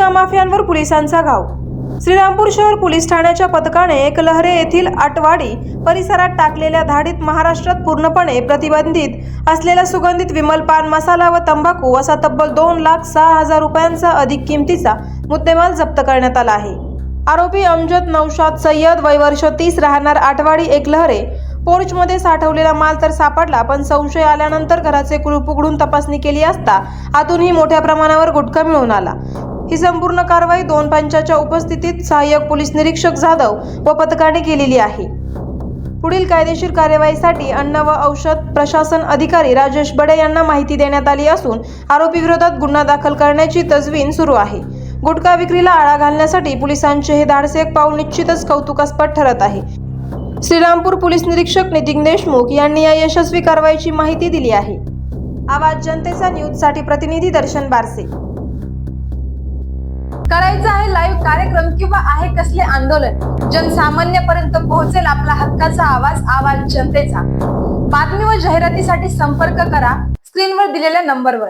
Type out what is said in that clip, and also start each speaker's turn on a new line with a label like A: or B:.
A: गुटखा माफियांवर पोलिसांचा घाव। श्रीरामपूर शहर पोलीस ठाण्याच्या पथकाने एकलहरे येथील आटवाडी परिसरात टाकलेल्या धाडीत महाराष्ट्रात पूर्णपणे प्रतिबंधित असलेला सुगंधित विमल पान मसाला व तंबाखू असा तब्बल 2,06,000 रुपयांचा अधिक किमतीचा मुद्देमाल जप्त करण्यात आला आहे। आरोपी अमजद नौशाद सय्यद वय वर्ष 30 राहणार आटवाडी एकलहरे पोर्चमध्ये साठवलेला माल तर सापडला, पण संशय आल्यानंतर घराचे कुलूप उघडून तपासणी केली असता आतूनही मोठ्या प्रमाणावर गुटखा मिळून आला। ही संपूर्ण कारवाई 2 पंचाच्या उपस्थितीत सहाय्यक पोलीस निरीक्षक जाधव व पथकाने केलेली आहे। पुढील कायदेशीर कार्यवाहीसाठी अन्न व औषध प्रशासन अधिकारी राजेश बडे यांना माहिती देण्यात आली असून आरोपी विरोधात गुन्हा दाखल करण्याची तजवीज सुरू आहे। गुटखा विक्रीला आळा घालण्यासाठी पोलिसांचे हे धाडसी पाऊल निश्चितच कौतुकास्पद ठरत आहे। श्रीरामपूर पोलीस निरीक्षक नितीन देशमुख यांनी या यशस्वी कारवाईची माहिती दिली आहे। आवाज जनतेचा न्यूजसाठी प्रतिनिधी दर्शन बारसे।
B: करायचं आहे लाईव्ह कार्यक्रम किंवा आहे कसले आंदोलन, जनसामान्यपर्यंत पोहोचेल आपला हक्काचा आवाज, आवाज जनतेचा। बातमी व जाहिरातीसाठी संपर्क करा स्क्रीनवर दिलेल्या नंबरवर।